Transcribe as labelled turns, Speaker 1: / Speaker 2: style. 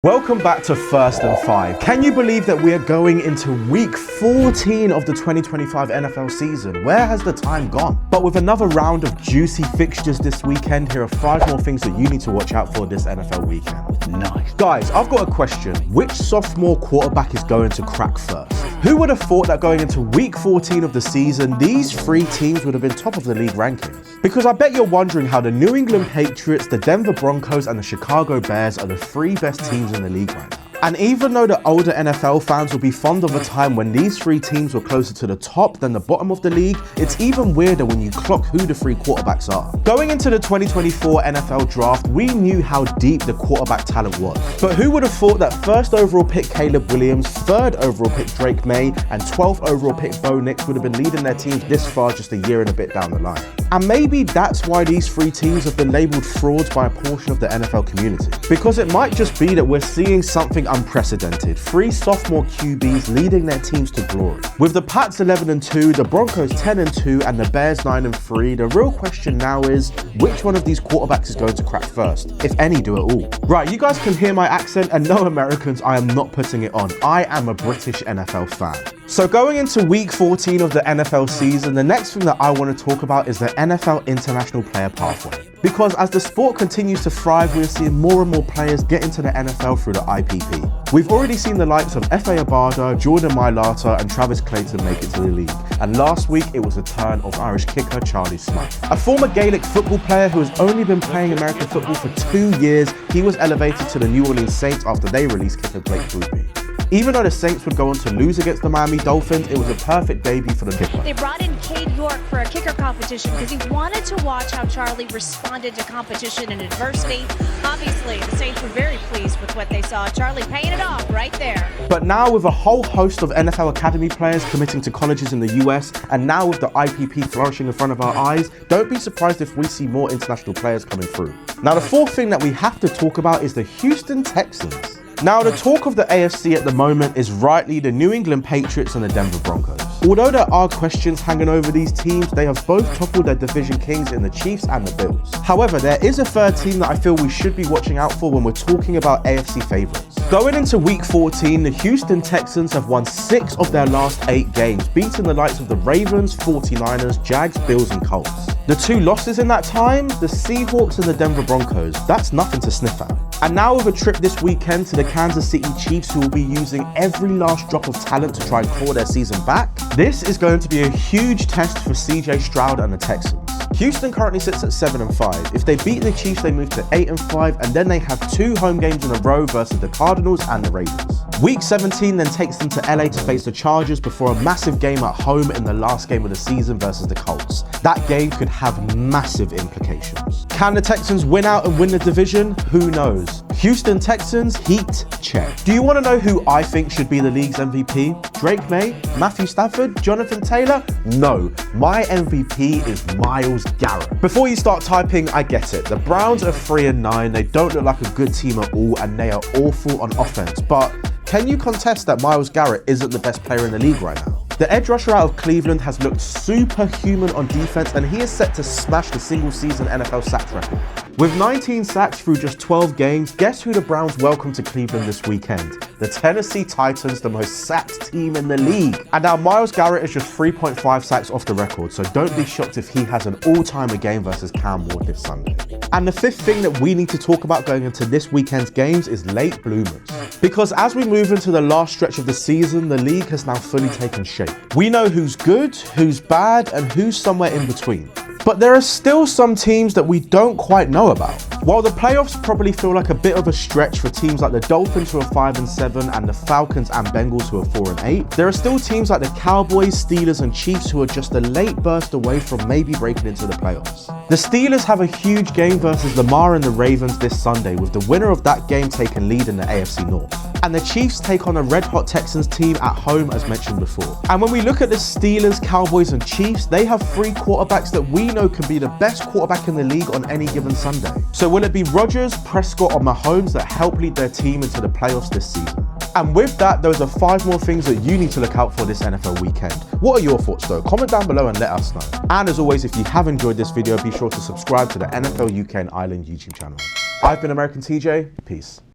Speaker 1: Welcome back to First and Five. Can you believe that we are going into week 14 of the 2025 NFL season? Where has the time gone? But with another round of juicy fixtures this weekend, here are 5 more things that you need to watch out for this NFL weekend. Nice. Guys, I've got a question. Which sophomore quarterback is going to crack first? Who would have thought that going into week 14 of the season, these 3 teams would have been top of the league rankings? Because I bet you're wondering how the New England Patriots, the Denver Broncos, and the Chicago Bears are the 3 best teams in the league right now. And even though the older NFL fans will be fond of a time when these 3 teams were closer to the top than the bottom of the league, it's even weirder when you clock who the 3 quarterbacks are. Going into the 2024 NFL draft, we knew how deep the quarterback talent was. But who would have thought that 1st overall pick Caleb Williams, 3rd overall pick Drake May, and 12th overall pick Bo Nix would have been leading their teams this far just a year and a bit down the line. And maybe that's why these 3 teams have been labelled frauds by a portion of the NFL community. Because it might just be that we're seeing something unprecedented. 3 sophomore QBs leading their teams to glory. With the Pats 11-2, the Broncos 10-2, and the Bears 9-3, the real question now is, which one of these quarterbacks is going to crack first, if any do at all? Right, you guys can hear my accent, and no Americans, I am not putting it on. I am a British NFL fan. So going into week 14 of the NFL season, the next thing that I want to talk about is the NFL International Player Pathway. Because as the sport continues to thrive, we're seeing more and more players get into the NFL through the IPP. We've already seen the likes of Efe Obada, Jordan Mailata, and Travis Clayton make it to the league. And last week, it was the turn of Irish kicker Charlie Smythe. A former Gaelic football player who has only been playing American football for 2 years, he was elevated to the New Orleans Saints after they released kicker Blake Grupe. Even though the Saints would go on to lose against the Miami Dolphins, it was a perfect debut for the kicker.
Speaker 2: They brought in Cade York for a kicker competition because he wanted to watch how Charlie responded to competition and adversity. Obviously, the Saints were very pleased with what they saw. Charlie paying it off right there.
Speaker 1: But now with a whole host of NFL Academy players committing to colleges in the US, and now with the IPP flourishing in front of our eyes, don't be surprised if we see more international players coming through. Now, the 4th thing that we have to talk about is the Houston Texans. Now, the talk of the AFC at the moment is rightly the New England Patriots and the Denver Broncos. Although there are questions hanging over these teams, they have both toppled their division kings in the Chiefs and the Bills. However, there is a 3rd team that I feel we should be watching out for when we're talking about AFC favourites. Going into week 14, the Houston Texans have won 6 of their last 8 games, beating the likes of the Ravens, 49ers, Jags, Bills, and Colts. The 2 losses in that time, the Seahawks and the Denver Broncos, that's nothing to sniff at. And now with a trip this weekend to the Kansas City Chiefs, who will be using every last drop of talent to try and claw their season back, this is going to be a huge test for CJ Stroud and the Texans. Houston currently sits at 7-5. If they beat the Chiefs, they move to 8-5, and then they have 2 home games in a row versus the Cardinals and the Raiders. Week 17 then takes them to LA to face the Chargers before a massive game at home in the last game of the season versus the Colts. That game could have massive implications. Can the Texans win out and win the division? Who knows? Houston Texans, Heat, check. Do you want to know who I think should be the league's MVP? Drake May? Matthew Stafford? Jonathan Taylor? No, my MVP is Myles Garrett. Before you start typing, I get it. The Browns are 3-9, they don't look like a good team at all, and they are awful on offense, but can you contest that Myles Garrett isn't the best player in the league right now? The edge rusher out of Cleveland has looked superhuman on defense, and he is set to smash the single-season NFL sacks record. With 19 sacks through just 12 games, guess who the Browns welcome to Cleveland this weekend? The Tennessee Titans, the most sacked team in the league. And now Myles Garrett is just 3.5 sacks off the record, so don't be shocked if he has an all-timer game versus Cam Ward this Sunday. And the 5th thing that we need to talk about going into this weekend's games is late bloomers. Because as we move into the last stretch of the season, the league has now fully taken shape. We know who's good, who's bad, and who's somewhere in between. But there are still some teams that we don't quite know about. While the playoffs probably feel like a bit of a stretch for teams like the Dolphins who are 5-7 and the Falcons and Bengals who are 4-8, there are still teams like the Cowboys, Steelers, and Chiefs who are just a late burst away from maybe breaking into the playoffs. The Steelers have a huge game versus Lamar and the Ravens this Sunday, with the winner of that game taking lead in the AFC North. And the Chiefs take on a red-hot Texans team at home, as mentioned before. And when we look at the Steelers, Cowboys, and Chiefs, they have 3 quarterbacks that we know can be the best quarterback in the league on any given Sunday. So will it be Rodgers, Prescott, or Mahomes that help lead their team into the playoffs this season? And with that, those are 5 more things that you need to look out for this NFL weekend. What are your thoughts though? Comment down below and let us know. And as always, if you have enjoyed this video, be sure to subscribe to the NFL UK and Ireland YouTube channel. I've been American TJ, peace.